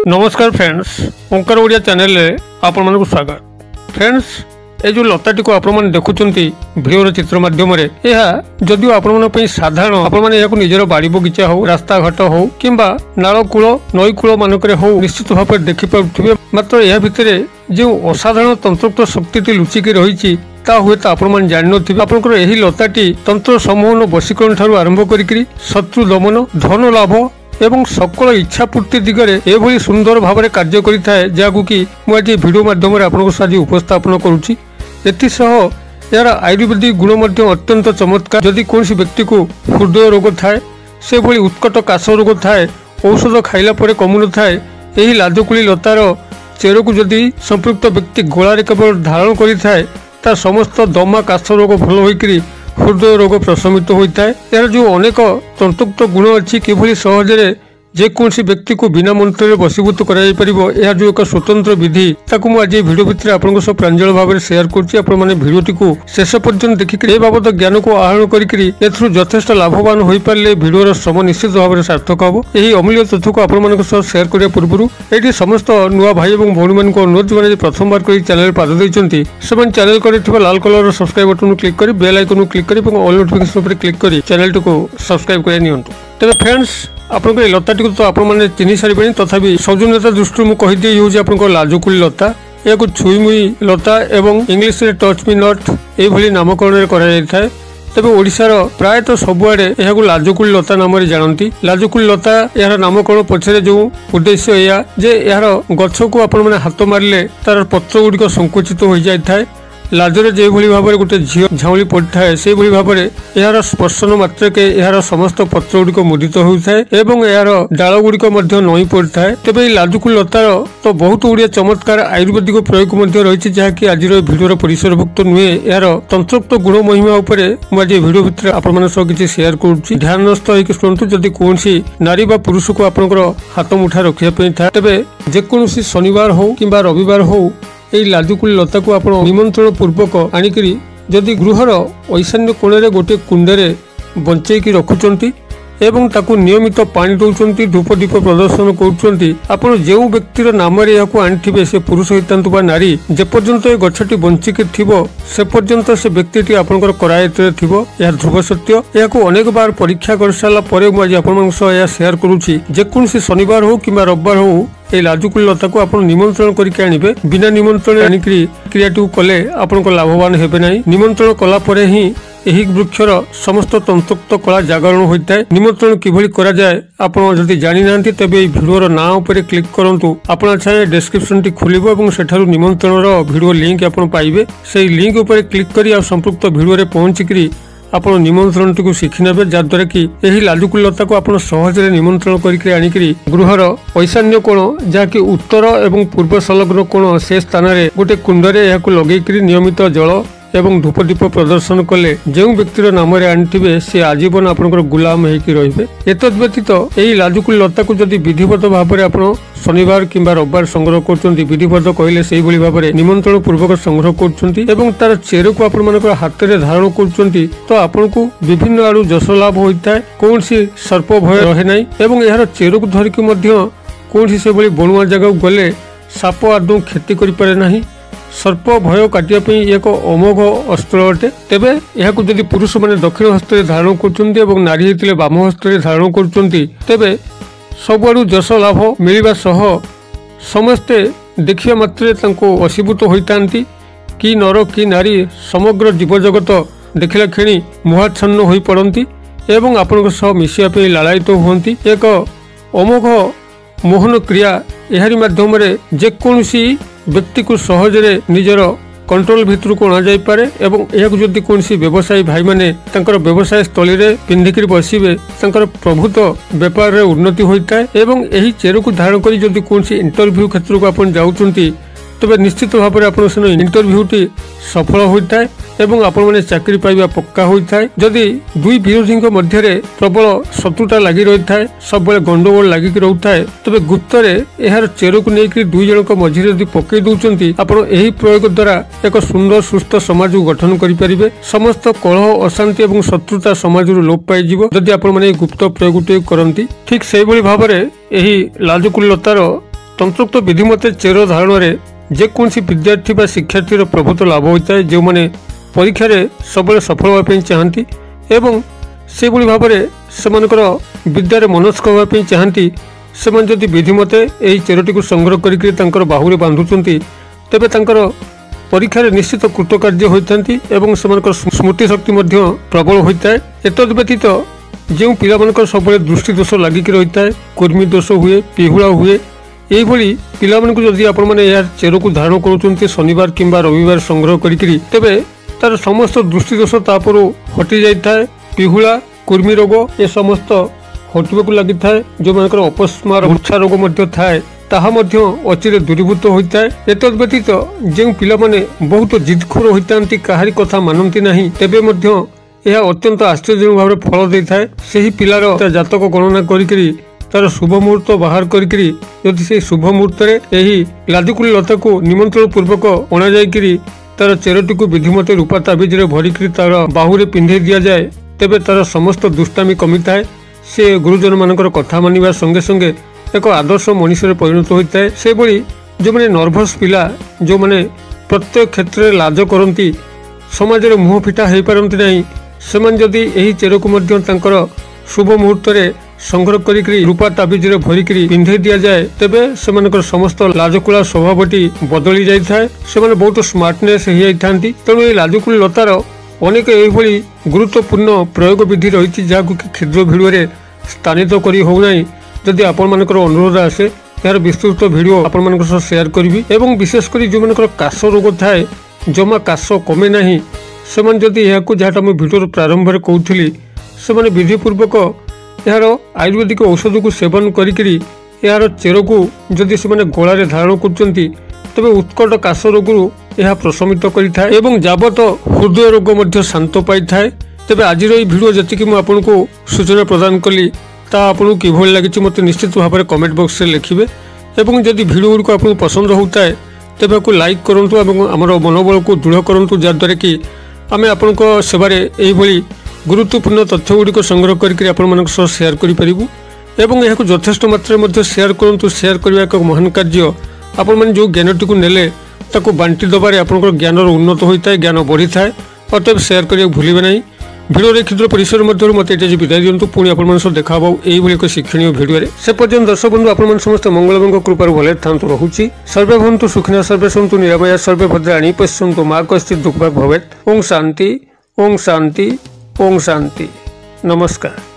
नमस्कार फ्रेंड्स, ओंकार ओडिया चैनल रे आपण मानक स्वागत। फ्रेंड्स, ए जो लताटी को आपण माने देखुचंती भिडियो चित्र माध्यम रे, एहा जदियो आपण माने पई साधारण आपण माने याको निजर बाड़ी बगीचा हो, रास्ता घाट हो किंबा नाल कूल नई कूल मानक रे हो निश्चित भाव में देखि पाउथिबे। मात्र यह भितरे जो असाधारण तंत्रोक्त शक्ति लुचिकी रही ता हुए तो आपण माने जानि नथिबे। आपनकर एही लताटी तंत्र समूहन वशीकरण ठारू आरंभ करिकरी शत्रु दमन, धन लाभ एवं सकल इच्छा पूर्ति दिगरे एभली सुंदर भाव में कार्य करिथाए, जाकु कि मु आज भिडियो माध्यम रे आपनको साजी उपस्थापन करूची। एथिसह यार आयुर्वेदिक गुण मध्य अत्यंत चमत्कार। जदि कोनसी व्यक्ति को हृदय रोग थाए, से भली उत्कट काश रोग थाए, औषध खाइला परे कमु न थाए, एही लाजकुली लतार चेर को जदि संपृक्त व्यक्ति गला केवल धारण करिथाए, ता समस्त दमा काश रोग भल होइकरी हृदय रोग प्रशमित होता है। यार जो अनेक तंतुक्त गुण अच्छी किभली सहजरे जेकोसी व्यक्ति को बिना मंत्र में वशीभूत कराई परिबो, यह जो एक स्वतंत्र विधि ताकू मु आज भिडियो भितर आपन सब प्रांजल भाव में शेयर करछि। आपण माने भिडियोटी को शेष पर्यंत देखिक ए बाबद ज्ञान को आहरण करिकरी एथरु यथेष्ट लाभवान होई पारले भिडियोर समय निश्चित भाव में सार्थक हबो। एही अमूल्य तथ्य को आपण मानक सह शेयर करिया पूर्वरु एठी समस्त नुआ भाई एवं भौणी मान को अनुरोध माने प्रथम बार करी चैनल पाद दैछंती सेमन चैनल करिथिबा लाल कलर सब्सक्राइब बटन क्लिक करी बेल आइकन क्लिक करी एवं ऑल नोटिफिकेशन पर क्लिक करी चैनल को सब्सक्राइब करिया नियंतु। तबे फ्रेंड्स, आपन लताटी को तो आपण माने चिन्हि सारिबेनी, तथापि सौजन्यता दृष्टि मु कहि दिए होउछि आपन लाजकुली लता। या छुईमुई लता एवं इंग्लिश रे टच मी नॉट ए भली नामकरण रे करा जाय थाए। तबे ओडिसा रो प्रायतः सबुआडे एहाकु लाजकुली लता नाम रे जानती। लाजकुली लता यार नामकरण पछरे जो उद्देश्य या जे यार गछ को आपण माने हाथ मारले तार पत्र गुडिक संकुचित हो जाय थाए। लाजरे जे भली भाव में गोटे झील झाउली पड़ता है, से भली भाव में यार स्पर्शन मात्र के यार समस्त पत्र गुड़िक मुदित होता है एवं यार डाल गुड़िक नई पड़ता है। तेबे लाजकुली लतार तो बहुत गुड़िया चमत्कार आयुर्वेदिक प्रयोग रही, जहाँकि आज भिडियो परिसरभुक्त नुहे। यार तंत्रोक्त गुण महिमा उपरे मु आज भिडियो भितर आपण सह किछि शेयर करूछि। ध्यानस्थ होइकि सुनतु। जदि कोनसी नारी बा पुरुष को आपनकर हाथ मुठा रखिया पई था, तेबे जेकोसी शनिवार हो किंबा रविवार हो एई लाजकुली लता को आपण निमंत्रण पूर्वक आनिकरी जदि गृहर ईशान्य कोणे गोटे कुंडे बंचेकी रखुचंती एवं ताकू नियमित पानी दौरान धूप दीप प्रदर्शन करुँच, आपड़ जो व्यक्तिर नाम आनिथिबे से पुरुष होइतांतु बा नारी, जेपर्यंत ए गछटी बंचिकी थिबो से पर्यंत से व्यक्ति आपनकर करायत थिबो। यह ध्रुव सत्य। याकू अनेक बार परीक्षा कर सारा परे मु आज आपन सह या शेयर करूछि। जेकोसी शनिवार हो किंबा रविवार हो ए लाजकुली लता को आपण निमंत्रण करके आनिबे। बिना निमंत्रण आनिकरी क्रियाटी कले आपनको लाभवान हेबे नाही। निमंत्रण कला परे ही एही वृक्षर समस्त तंत्रोक्त कला जागरण होता है। निमंत्रण किभली करा जाए आपण जदि जानि नांती, तबे एई भिडियोर ना ऊपर क्लिक करंतु। आपण चाहे डिस्क्रिप्शन टी खुलिबो एवं सेठारु निमंत्रणर भिडियो लिंक आपण पाइबे। सेई लिंक ऊपर क्लिक करी आ संपृक्त भिडियो रे पहुंचीकरी आपण निमंत्रण टी को शिखि नेबे, जद्वारा कि एही लाजकुली लता को आपण सहजरे निमंत्रण करिकरी आनिकरी गृहर ईशान्य कोण, जहाँकि उत्तर एवं पूर्व संलग्न कोण, से स्थान रे गोटे कुंडरे याकू लगेकरी नियमित जल एवं धूप दीप प्रदर्शन कले जो व्यक्तिर नाम आनिथिबे से आजीवन आपनकर गुलाम हेकी रहिबे। एतद व्यतीत एही लाजकुली लता को जदि विधिवत भाव में आपण शनिवार किंबा रविवार संग्रह करछंती, विधिवत कहले सेही भली भाव में निमंत्रण पूर्वक संग्रह करछंती एवं तार चेर को आपण मानकर हाथ रे धारण करछंती, तो आपनको विभिन्न आड़ू जश लाभ होइताय। कोनसी सर्प भय रहे नाही एवं यार चेर को धरिक मध्य कोनसी से भली बणुआ जगह गले साप आदौ क्षति करि पारे नाही। सर्प भय काटिया एक अमोघ अस्त्र अटे। तेबे यहाकू जदि पुरुष माने दक्षिण हस्त धारण करछंती एवं नारी हेतिले बाम हस्त धारण करछंती, तेबे सबआडू जश लाभ मिलिबा सह समस्ते देखिया मात्रे तांको वशीभूत होइतांती। कि नर कि नारी समग्र जीवजगत देखिला खेणी मुहाच्छन्न होई पड़ती एवं आपनक सह मिसिया पे लालायित हुअंती। एक अमोघ मोहन क्रिया एहारी माध्यम रे जेकोसी व्यक्ति को सहजरे निजर कंट्रोल भितर को अणा जाई पारे एवं यह जदि कोनसी व्यवसायी भाई माने तांकर व्यवसाय स्थली रे पिंधिकरी बसिबे, तांकर प्रभुत व्यापार रे उन्नति होइताय एवं एही चेर को धारण करी जदि कोनसी इंटरव्यू क्षेत्र को आपण जाउचंती, तेबे निश्चित भाव में आपण से इंटरव्यूटी सफल होता है एवं आपण मैंने चाकरी पाइबा पक्का होता है। जदि दुई विरोधी मध्य प्रबल शत्रुता लगी रही है, सब गंडगोल लगिक रोता है, तेज गुप्त यार चेर को लेकर दुई जन मझे जब पकई दौरान आपण यही प्रयोग द्वारा एक सुंदर सुस्थ समाज गठन करें। समस्त कलह अशांति और शत्रुता समाज लोप पाई जदि आपण मैंने गुप्त प्रयोग करती। ठीक से भाव में यही लाजकुल लतार तंत्रोक्त विधि मते चेर धारण जेकोसी विद्यार्थी व शिक्षार्थी प्रभुत्व लाभ होता है, जो मैंने परीक्षा सब सफल होगापी चाहती एवं से भाव में विद्यार मनस्क होगापी चाहती। से जदि विधि मते यही चेरटी को संग्रह कर बाहुरे बांधुंट तेबे परीक्षा निश्चित कृतकार्य होता एवं स्मृति शक्ति प्रबल होता है। एतद व्यतीत जो पिला सब दृष्टि दोष लगिक रही है, कुर्मी दोष हुए, पिहुला हुए, यही पिला जदि आपण मैंने यार चेर को धारण करुँच शनिवार किंबा रविवार संग्रह करें तेबे तार समस्त दृष्टि दोष तापर हटि जाए। पिहुला कुर्मी रोग ये समस्त हटवाक लगी था। जो मान अपस्मा मूर्छा रोग थाए ताहा अचिरे दूरीभूत होता है। एतद व्यतीत जो पिला माने बहुत जिदखोर होता कहारी कथा मानती नहीं तेबे यह अत्यंत आश्चर्य भाव में फल दे था। से पिलार जातक गणना करी तार शुभ मुहूर्त बाहर करी यदि से शुभ मुहूर्त यही लाजकुल लता को निमंत्रण पूर्वक अणा जाए तार चेरटी को विधिमत रूपा ताबिज भरिक तार बाहुरे पिंधे दि जाए तेबे तार समस्त दुष्टामी कमी थाए। से गुरुजन मानकर कथा मानिबा संगे संगे एक आदर्श मनीष परिणत होता है। से भली जो मैंने नर्भस पिला जो मैंने प्रत्येक क्षेत्र में लाज करती समाज मुह फिटा हो पारती नहीं, से जदि यही चेर को शुभ मुहूर्त संग्रह करी रूपा ताबिज भरिक पिंधे दि जाए तेबे से समस्त लाजकुला स्वभावटी बदली जाए। से बहुत स्मार्टनेस हो जाती। तेणु ये लाजकुल लतार अनेक यही गुरुत्वपूर्ण प्रयोग विधि रही जहाँ क्षुद्र भिडियो स्थानित करी होना। जदि आपण मानकर अनुरोध आसे यार विस्तृत भिडियो आपण मानक सह शेयर करी एवं विशेषकर जो मानकर काश रोग थाए जमा काश कमे नहीं से जदि यह जहाँ मुझे भिडियो प्रारंभ में कहूली से विधिपूर्वक यार आयुर्वेदिक औषध को सेवन करी यार चेर को जदि से गलार धारण करते तेज उत्कट काश रोगु यह प्रशमित करें एवं जावत हृदय रोग शांत पाई थाए। तेज आज भिडियो जी मुझे सूचना प्रदान कली ता आपको किभली लगी मत निश्चित भाव में कमेंट बॉक्स में लिखिए एवं जदि भिडियो गुड़िक आपको पसंद होता है तेज आपको लाइक करूँ और आम मनोबल को दृढ़ करूँ जहाँद्वारा कि आम आपण सेवार यही गुरुत्वपूर्ण तथ्य गुड़िक संग्रह करके आपण शेयर करूँ एवं यह यथेष्ट मात्रा शेयर करूँ। शेयर करने एक महान कार्य आपण मैंने जो ज्ञानटी को नेले ताको बांटी दबारे आपंकर ज्ञान उन्नत होता है, ज्ञान बढ़ी थाए। अतएव शेयर करने भूलिए ना। भिडियो क्षुद्र परिसर मध्य मत ये विदाय दिंतु पुणी आप देखा यही एक शिक्षणीय भिडियो से पर्यटन दर्शक बंधु आप समस्त मंगल कृपार भले था रोचे। सर्वे भवन्तु सुखिनः सर्वे सन्तु निरामया सर्वे भद्राणि पश्यन्तु मा कश्चित् दुःखभाग् भवेत्। ओम शांति ओम शांति ओम शांति। नमस्कार।